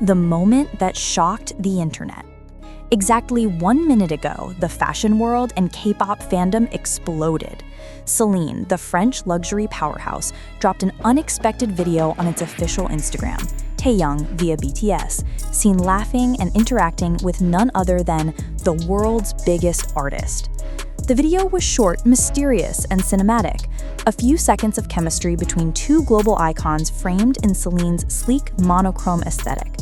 The moment that shocked the internet. Exactly 1 minute ago, the fashion world and K-pop fandom exploded. Celine, the French luxury powerhouse, dropped an unexpected video on its official Instagram. Taehyung, via BTS, seen laughing and interacting with none other than the world's biggest artist. The video was short, mysterious, and cinematic. A few seconds of chemistry between two global icons framed in Celine's sleek, monochrome aesthetic.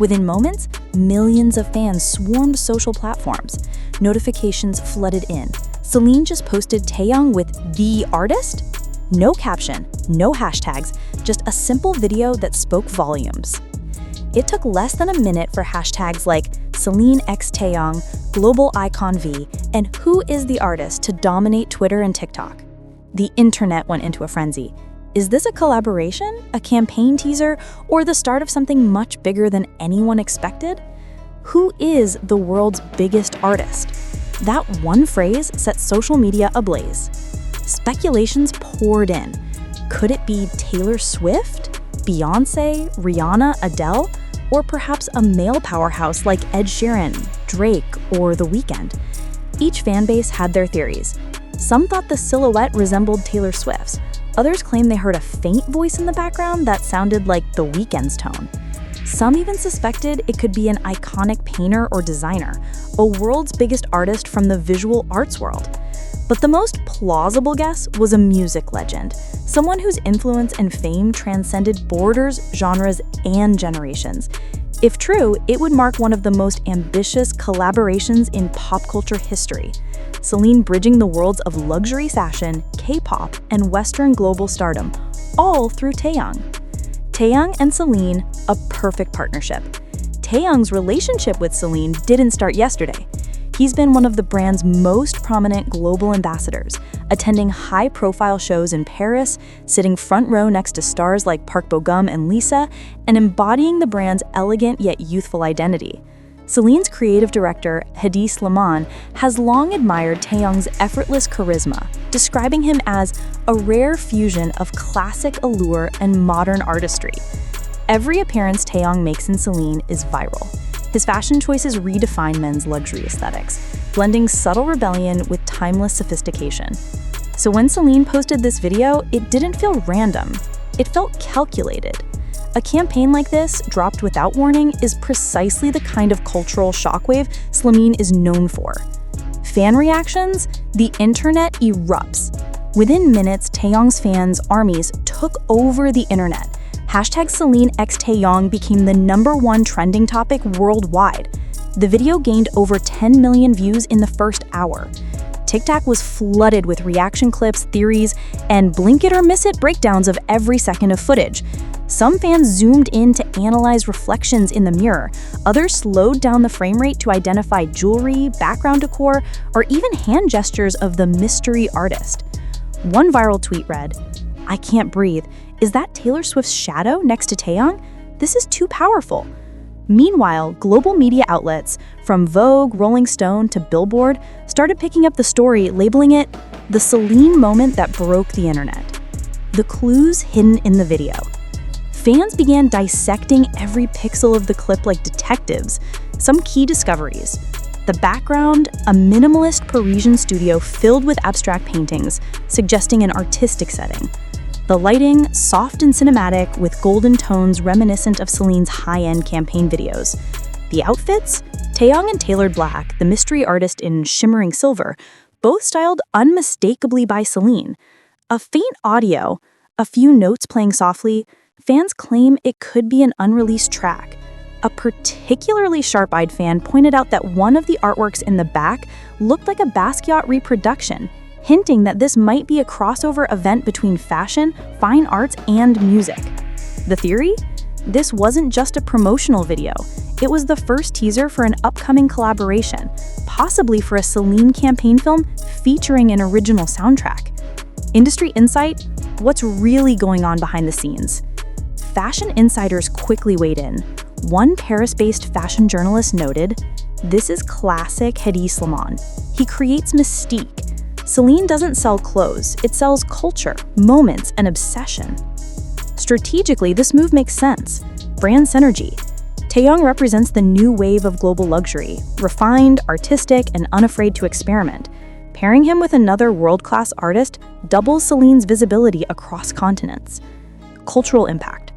Within moments, millions of fans swarmed social platforms. Notifications flooded in. Celine just posted Taehyung with the artist? No caption, no hashtags, just a simple video that spoke volumes. It took less than a minute for hashtags like Celine x Taehyung, Global Icon V, and Who is the Artist to dominate Twitter and TikTok. The internet went into a frenzy. Is this a collaboration, a campaign teaser, or the start of something much bigger than anyone expected? Who is the world's biggest artist? That one phrase set social media ablaze. Speculations poured in. Could it be Taylor Swift, Beyoncé, Rihanna, Adele, or perhaps a male powerhouse like Ed Sheeran, Drake, or The Weeknd? Each fanbase had their theories. Some thought the silhouette resembled Taylor Swift's. Others claimed they heard a faint voice in the background that sounded like The Weeknd's tone. Some even suspected it could be an iconic painter or designer, a world's biggest artist from the visual arts world. But the most plausible guess was a music legend, someone whose influence and fame transcended borders, genres, and generations. If true, it would mark one of the most ambitious collaborations in pop culture history. Celine bridging the worlds of luxury fashion, K-pop, and Western global stardom, all through Taehyung. Taehyung and Celine, a perfect partnership. Taehyung's relationship with Celine didn't start yesterday. He's been one of the brand's most prominent global ambassadors, attending high-profile shows in Paris, sitting front row next to stars like Park Bo-gum and Lisa, and embodying the brand's elegant yet youthful identity. Celine's creative director, Hedi Slimane, has long admired Taehyung's effortless charisma, describing him as a rare fusion of classic allure and modern artistry. Every appearance Taehyung makes in Celine is viral. His fashion choices redefine men's luxury aesthetics, blending subtle rebellion with timeless sophistication. So when Celine posted this video, it didn't feel random. It felt calculated. A campaign like this, dropped without warning, is precisely the kind of cultural shockwave Celine is known for. Fan reactions? The internet erupts. Within minutes, Taehyung's fans' armies took over the internet. Hashtag Celine x Taehyung became the #1 trending topic worldwide. The video gained over 10 million views in the first hour. TikTok was flooded with reaction clips, theories, and blink it or miss it breakdowns of every second of footage. Some fans zoomed in to analyze reflections in the mirror. Others slowed down the frame rate to identify jewelry, background decor, or even hand gestures of the mystery artist. One viral tweet read, "I can't breathe. Is that Taylor Swift's shadow next to Taehyung? This is too powerful." Meanwhile, global media outlets, from Vogue, Rolling Stone to Billboard, started picking up the story, labeling it the Celine moment that broke the internet. The clues hidden in the video. Fans began dissecting every pixel of the clip like detectives. Some key discoveries. The background, a minimalist Parisian studio filled with abstract paintings, suggesting an artistic setting. The lighting, soft and cinematic, with golden tones reminiscent of Celine's high-end campaign videos. The outfits? Taehyung in tailored black, the mystery artist in shimmering silver, both styled unmistakably by Celine. A faint audio, a few notes playing softly, fans claim it could be an unreleased track. A particularly sharp-eyed fan pointed out that one of the artworks in the back looked like a Basquiat reproduction, hinting that this might be a crossover event between fashion, fine arts, and music. The theory? This wasn't just a promotional video. It was the first teaser for an upcoming collaboration, possibly for a Celine campaign film featuring an original soundtrack. Industry insight? What's really going on behind the scenes? Fashion insiders quickly weighed in. One Paris-based fashion journalist noted, "This is classic Hedi Slimane. He creates mystique. Celine doesn't sell clothes, it sells culture, moments, and obsession." Strategically, this move makes sense. Brand synergy. Taehyung represents the new wave of global luxury, refined, artistic, and unafraid to experiment. Pairing him with another world-class artist doubles Celine's visibility across continents. Cultural impact.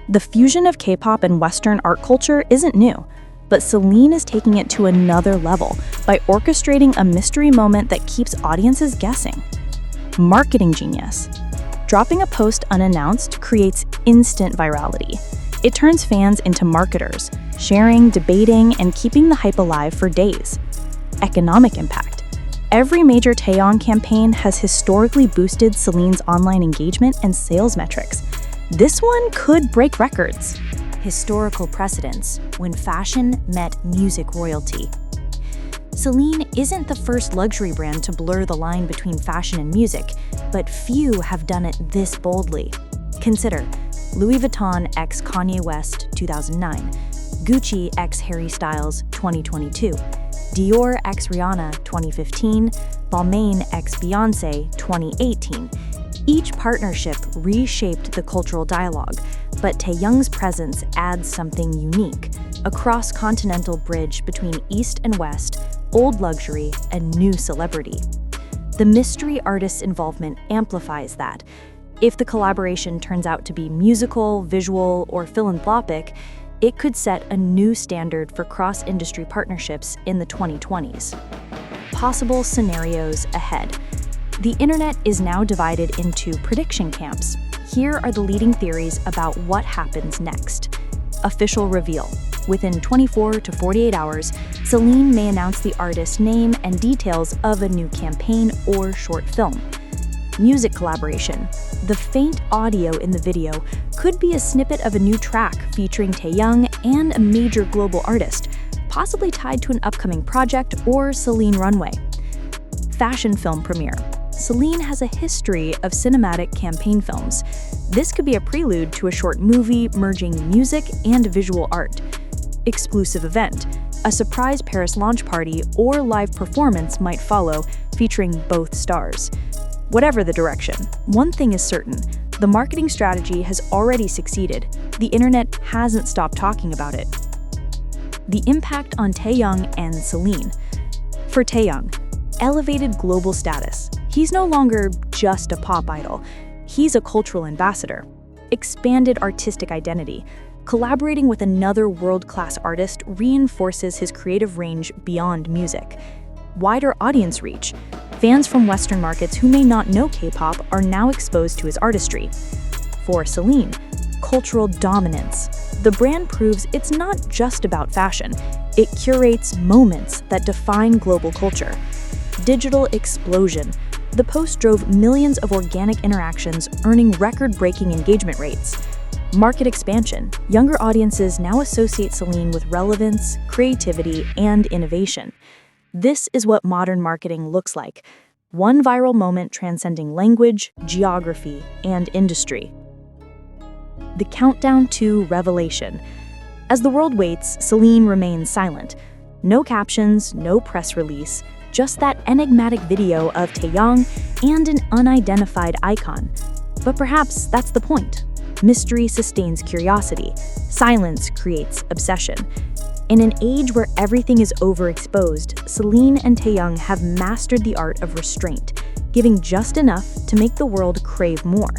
The fusion of K-pop and Western art culture isn't new, but Celine is taking it to another level by orchestrating a mystery moment that keeps audiences guessing. Marketing genius. Dropping a post unannounced creates instant virality. It turns fans into marketers, sharing, debating, and keeping the hype alive for days. Economic impact. Every major Taehyung campaign has historically boosted Celine's online engagement and sales metrics. This one could break records. Historical precedents when fashion met music royalty. Celine isn't the first luxury brand to blur the line between fashion and music, but few have done it this boldly. Consider Louis Vuitton x Kanye West 2009, Gucci x Harry Styles 2022, Dior x Rihanna 2015, Balmain x Beyoncé 2018. Each partnership reshaped the cultural dialogue, but Taehyung's presence adds something unique, a cross-continental bridge between East and West, old luxury, and new celebrity. The mystery artist's involvement amplifies that. If the collaboration turns out to be musical, visual, or philanthropic, it could set a new standard for cross-industry partnerships in the 2020s. Possible scenarios ahead. The internet is now divided into prediction camps. Here are the leading theories about what happens next. Official reveal. Within 24 to 48 hours, Celine may announce the artist's name and details of a new campaign or short film. Music collaboration. The faint audio in the video could be a snippet of a new track featuring Taehyung and a major global artist, possibly tied to an upcoming project or Celine runway. Fashion film premiere. Celine has a history of cinematic campaign films. This could be a prelude to a short movie merging music and visual art. Exclusive event. A surprise Paris launch party or live performance might follow, featuring both stars. Whatever the direction, one thing is certain. The marketing strategy has already succeeded. The internet hasn't stopped talking about it. The impact on Taehyung and Celine. For Taehyung, elevated global status. He's no longer just a pop idol. He's a cultural ambassador. Expanded artistic identity. Collaborating with another world-class artist reinforces his creative range beyond music. Wider audience reach. Fans from Western markets who may not know K-pop are now exposed to his artistry. For Celine, cultural dominance. The brand proves it's not just about fashion. It curates moments that define global culture. Digital explosion. The post drove millions of organic interactions, earning record-breaking engagement rates. Market expansion. Younger audiences now associate Celine with relevance, creativity, and innovation. This is what modern marketing looks like. One viral moment transcending language, geography, and industry. The countdown to revelation. As the world waits, Celine remains silent. No captions, no press release, just that enigmatic video of Taehyung and an unidentified icon. But perhaps that's the point. Mystery sustains curiosity. Silence creates obsession. In an age where everything is overexposed, Celine and Taehyung have mastered the art of restraint, giving just enough to make the world crave more.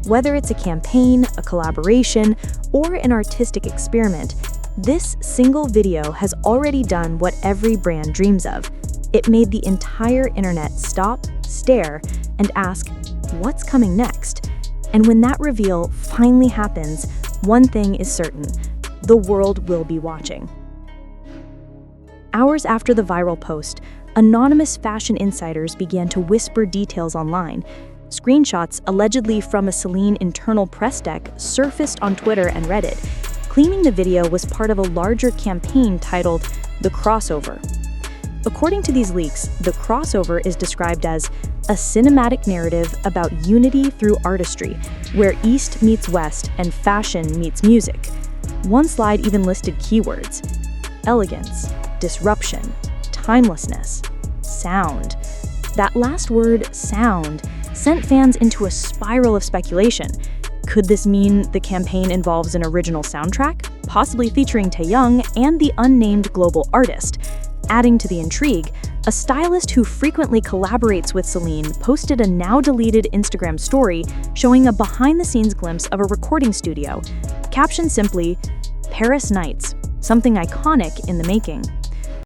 Whether it's a campaign, a collaboration, or an artistic experiment, this single video has already done what every brand dreams of. It made the entire internet stop, stare, and ask, what's coming next? And when that reveal finally happens, one thing is certain: the world will be watching. Hours after the viral post, anonymous fashion insiders began to whisper details online. Screenshots allegedly from a Celine internal press deck surfaced on Twitter and Reddit, claiming the video was part of a larger campaign titled The Crossover. According to these leaks, The Crossover is described as a cinematic narrative about unity through artistry, where East meets West and fashion meets music. One slide even listed keywords: elegance, disruption, timelessness, sound. That last word, sound, sent fans into a spiral of speculation. Could this mean the campaign involves an original soundtrack, possibly featuring Taehyung and the unnamed global artist? Adding to the intrigue, a stylist who frequently collaborates with Celine posted a now-deleted Instagram story showing a behind-the-scenes glimpse of a recording studio, captioned simply, "Paris Nights, something iconic in the making."